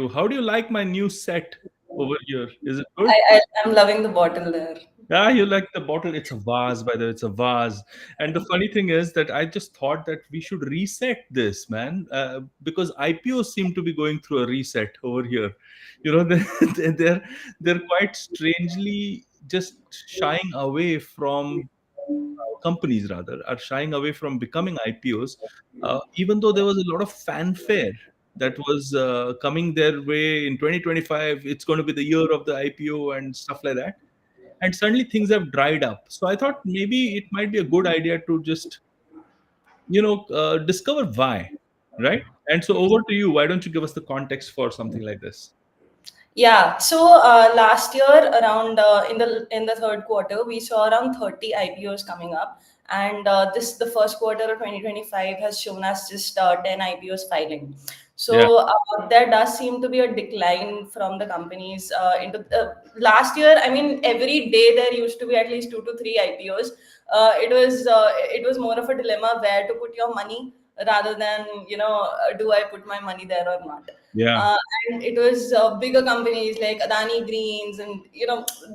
you? How do you like my new set over here? Is it good? I'm loving the bottle there. Ah, you like the bottle. It's a vase, by the way. It's a vase. And the funny thing is that I just thought that we should reset this, man, because IPOs seem to be going through a reset over here. You know, they're quite strangely just shying away from companies, rather, are shying away from becoming IPOs, even though there was a lot of fanfare that was coming their way in 2025. It's going to be the year of the IPO and stuff like that, and suddenly things have dried up. So I thought maybe it might be a good idea to just discover why, right? And so over to you. Why don't you give us the context for something like this? Yeah. So last year, around in the third quarter, we saw around 30 IPOs coming up, and this the first quarter of 2025 has shown us just 10 IPOs filing. Yeah. So there does seem to be a decline from the companies into last year. I mean, every day there used to be at least 2 to 3 IPOs. It was more of a dilemma where to put your money rather than do I put my money there or not. Yeah. Uh, and it was bigger companies like Adani Greens and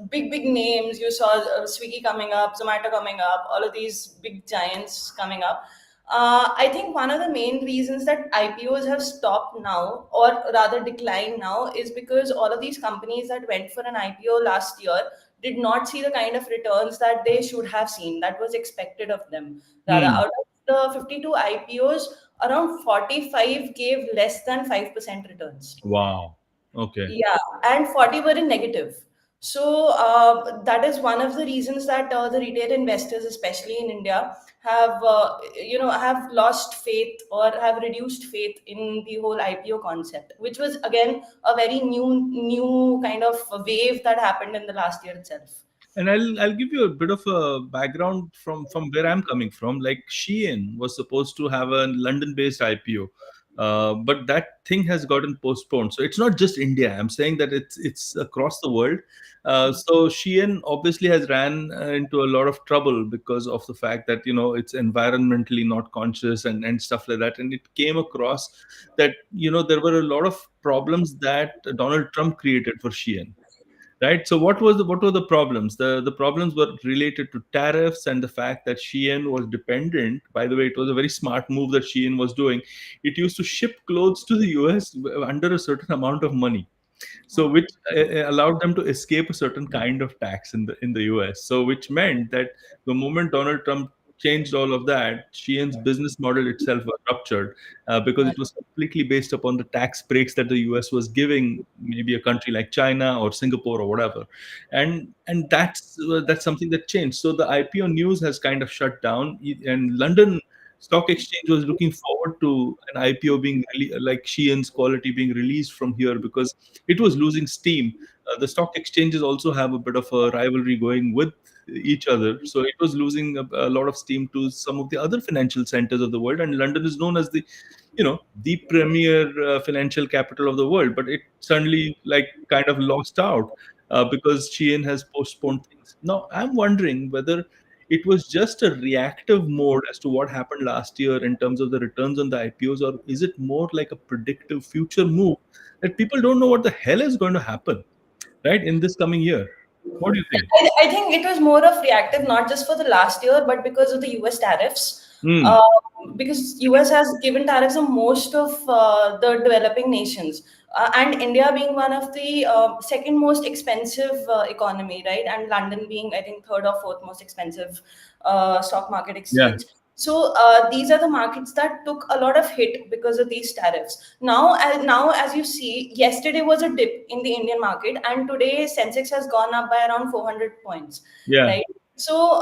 big names. You saw Swiggy coming up, Zomato coming up, all of these big giants coming up. I think one of the main reasons that IPOs have stopped now, or rather declined now, is because all of these companies that went for an IPO last year did not see the kind of returns that they should have seen, that was expected of them. Rather, Hmm. out of the 52 IPOs, around 45 gave less than 5% returns. Wow. Okay. Yeah, and 40 were in negative. So that is one of the reasons that the retail investors, especially in India, have lost faith or have reduced faith in the whole IPO concept, which was again a very new kind of wave that happened in the last year itself. And I'll give you a bit of a background from where I'm coming from. Like Shein was supposed to have a London-based IPO, but that thing has gotten postponed. So it's not just India. I'm saying that it's across the world. So Shein obviously has ran into a lot of trouble because of the fact that it's environmentally not conscious and stuff like that. And it came across that there were a lot of problems that Donald Trump created for Shein, right? So what were the problems? The problems were related to tariffs and the fact that Shein was dependent. By the way, it was a very smart move that Shein was doing. It used to ship clothes to the US under a certain amount of money, so which allowed them to escape a certain kind of tax in the US. So which meant that the moment Donald Trump changed all of that, Shein's business model itself was ruptured, because it was completely based upon the tax breaks that the US was giving maybe a country like China or Singapore or whatever, and that's something that changed. So the IPO news has kind of shut down, and London Stock Exchange was looking forward to an IPO being like Shein's quality being released from here, because it was losing steam. The stock exchanges also have a bit of a rivalry going with each other, so it was losing a lot of steam to some of the other financial centers of the world. And London is known as the premier financial capital of the world, but it suddenly like kind of lost out because Shein has postponed things. Now I'm wondering whether it was just a reactive mode as to what happened last year in terms of the returns on the IPOs, or is it more like a predictive future move that people don't know what the hell is going to happen, right, in this coming year? What do you think? I think it was more of reactive, not just for the last year, but because of the US tariffs. Hmm. Uh, because US has given tariffs on most of the developing nations, and India being one of the second most expensive economy, right? And London being, I think, third or fourth most expensive stock market Yeah. exchange. So these are the markets that took a lot of hit because of these tariffs. Now, as you see, yesterday was a dip in the Indian market, and today Sensex has gone up by around 400 points, Yeah. right? So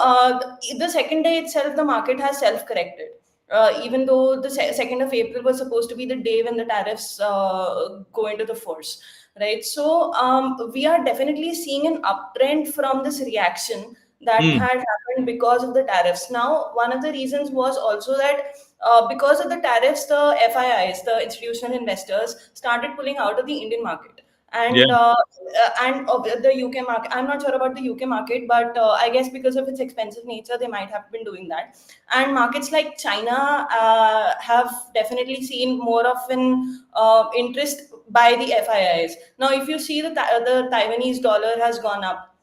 the second day itself, the market has self-corrected. Even though the 2nd of April was supposed to be the day when the tariffs go into the force, right? So we are definitely seeing an uptrend from this reaction that Hmm. had happened because of the tariffs. Now, one of the reasons was also that because of the tariffs, the FIIs, the institutional investors, started pulling out of the Indian market. Yeah. And the UK market. I'm not sure about the UK market, but I guess because of its expensive nature, they might have been doing that. And markets like China have definitely seen more of an interest buy the FIIs. Now, if you see the Taiwanese dollar has gone up,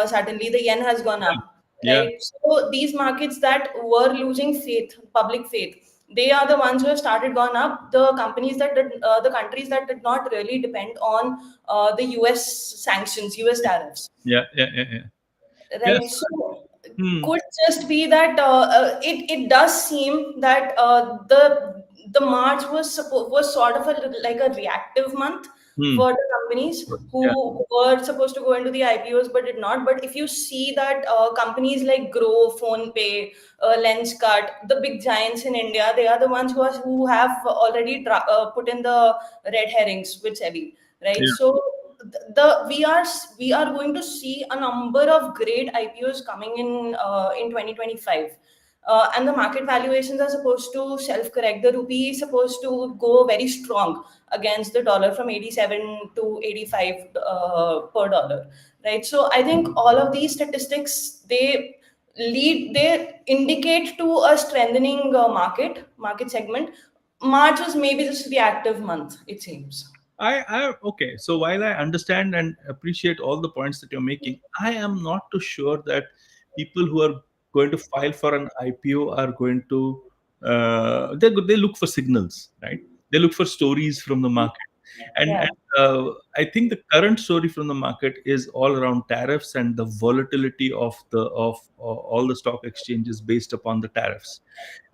suddenly the yen has gone up, Yeah. right? So these markets that were losing faith, public faith, they are the ones who have started gone up. The countries that did not really depend on the US sanctions, US tariffs, Yeah. Yeah. Yeah. Yeah. right? Yes. So Hmm. could just be that it does seem that the March was sort of like a reactive month Hmm. for the companies Yeah. who were supposed to go into the IPOs but did not. But if you see that companies like Grow, PhonePe, Lenscut, the big giants in India, they are the ones who have already put in the red herrings with SEBI, right? Yeah. So we are going to see a number of great IPOs coming in 2025. And the market valuations are supposed to self correct. The rupee is supposed to go very strong against the dollar from 87 to 85 per dollar, right? So I think all of these statistics, they indicate to a strengthening market segment. March was maybe just reactive month, it seems. Okay. So while I understand and appreciate all the points that you're making, I am not too sure that people who are going to file for an IPO are going to they look for signals, right? They look for stories from the market, and Yeah. I think the current story from the market is all around tariffs and the volatility of all the stock exchanges based upon the tariffs.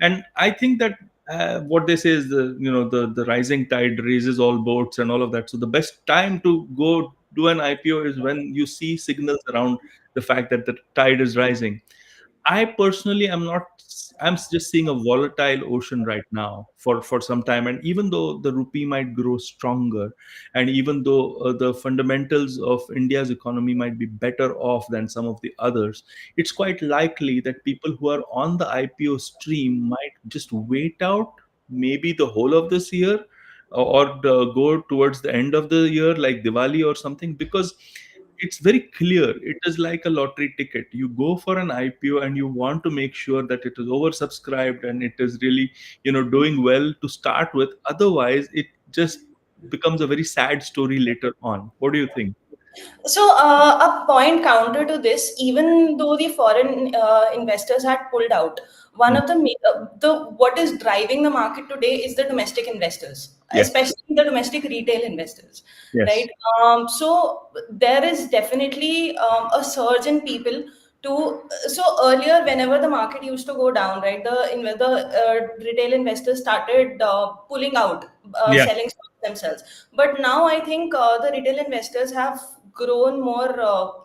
And I think that what they say is the rising tide raises all boats and all of that. So the best time to go do an IPO is when you see signals around the fact that the tide is rising. I personally am not. I'm just seeing a volatile ocean right now for some time, and even though the rupee might grow stronger, and even though the fundamentals of India's economy might be better off than some of the others, it's quite likely that people who are on the IPO stream might just wait out maybe the whole of this year, or go towards the end of the year like Diwali or something, because it's very clear. It is like a lottery ticket. You go for an IPO and you want to make sure that it is oversubscribed and it is really doing well to start with. Otherwise it just becomes a very sad story later on. What do you think? So, a point counter to this, even though the foreign investors had pulled out, one Mm. of the what is driving the market today is the domestic investors, Yes. especially the domestic retail investors, Yes. right? So there is definitely a surge in people to. So earlier, whenever the market used to go down, right, the retail investors started pulling out, Yeah. selling stocks themselves. But now I think the retail investors have grown more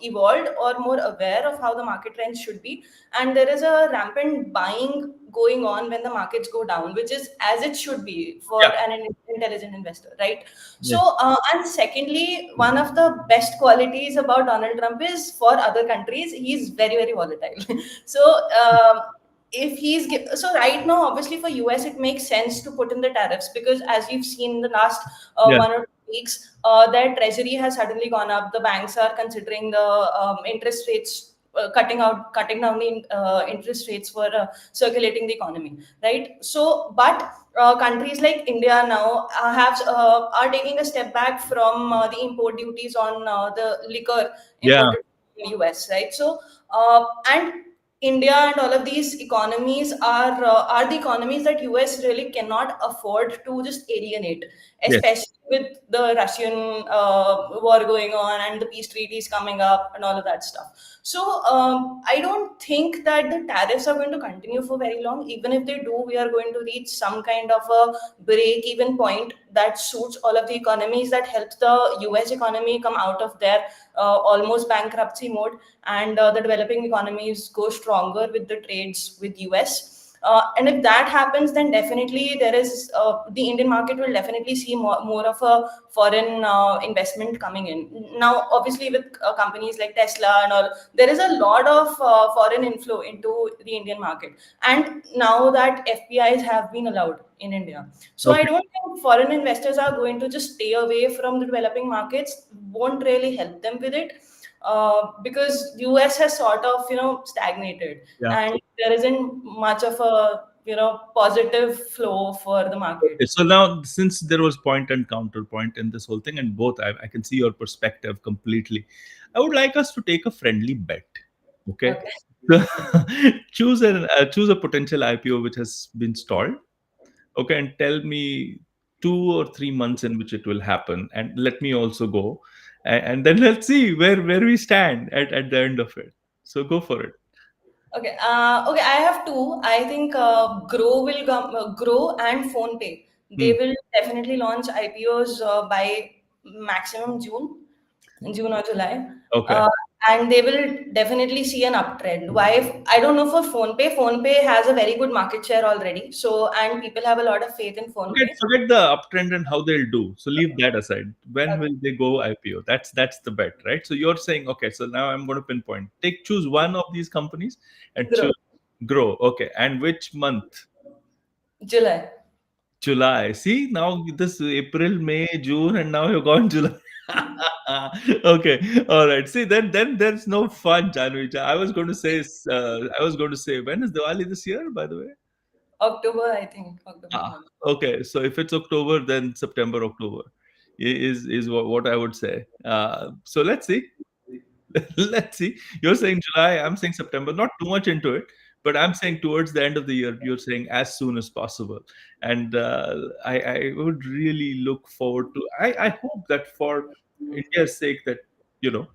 evolved or more aware of how the market trends should be, and there is a rampant buying going on when the markets go down, which is as it should be for Yeah. an intelligent investor, right? Yes. So and secondly, one of the best qualities about Donald Trump is, for other countries, he's very very volatile. So if so right now, obviously for US it makes sense to put in the tariffs, because as we've seen in the last Yeah. 1 or 2 weeks, their treasury has suddenly gone up. The banks are considering the interest rates, cutting down the interest rates for circulating the economy, right? So but countries like India now are taking a step back from the import duties on the liquor Yeah. imported in US, right? So and India and all of these economies are the economies that US really cannot afford to just alienate, Yes. especially with the Russian war going on and the peace treaties coming up and all of that stuff. So I don't think that the tariffs are going to continue for very long. Even if they do, we are going to reach some kind of a break-even point that suits all of the economies, that helps the US economy come out of their almost bankruptcy mode, and the developing economies go stronger with the trades with US. And if that happens, then definitely the Indian market will definitely see more of a foreign investment coming in. Now, obviously, with companies like Tesla and all, there is a lot of foreign inflow into the Indian market. And now that FPIs have been allowed in India, so I Okay. don't think foreign investors are going to just stay away from the developing markets. Won't really help them with it, because US has sort of stagnated, Yeah. and there isn't much of a positive flow for the market. Okay, so now since there was point and counterpoint in this whole thing, and both I can see your perspective completely, I would like us to take a friendly bet. Okay, Okay. so choose a potential IPO which has been stalled. Okay, and tell me 2 or 3 months in which it will happen, and let me also go, and then let's see where we stand at the end of it. So go for it. Okay. Okay. I have two. I think Grow will come. Grow and PhonePe. They Hmm. will definitely launch IPOs by maximum June or July. Okay. Uh, and they will definitely see an uptrend. Why? I don't know for PhonePe. PhonePe has a very good market share already. So, and people have a lot of faith in PhonePe. Forget the uptrend and how they'll do. So leave that aside. When Okay. will they go IPO? That's the bet, right? So you're saying, okay, so now I'm going to pinpoint. Choose one of these companies and Grow. choose Grow. Okay, and which month? July. July. See, now this April, May, June, and now you're gone July. Okay, all right. See, then there's no fun, January. I was going to say, when is Diwali this year, by the way? October, I think. October, Ah, November. okay. So if it's October, then September, October is what I would say. So let's see. Let's see. You're saying July. I'm saying September. Not too much into it, but I'm saying towards the end of the year. You're saying as soon as possible, and I would really look forward to. I hope that for India's sake, that you know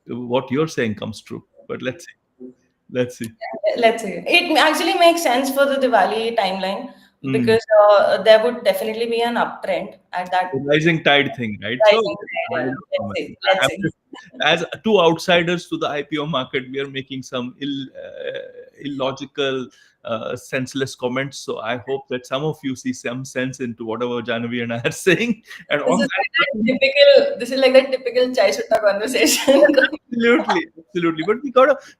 what you're saying comes true. But let's see. Let's see. Let's say it actually makes sense for the Diwali timeline Hmm. because there would definitely be an uptrend at that Rising tide thing, right? So rising I trend. don't Yeah. know, Let's man. see. Let's I'm see. just, as two outsiders to the IPO market, we are making some illogical, senseless comments. So I hope that some of you see some sense into whatever Janavi and I are saying. And This on is that like that note, typical. This is like that typical chai sutta conversation. absolutely, absolutely. But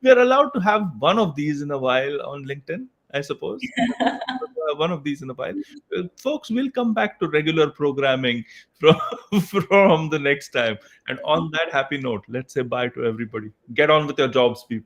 we are allowed to have one of these in a while on LinkedIn, I suppose. One of these in a while. Folks will come back to regular programming from from the next time. And on that happy note, let's say bye to everybody. Get on with your jobs, people.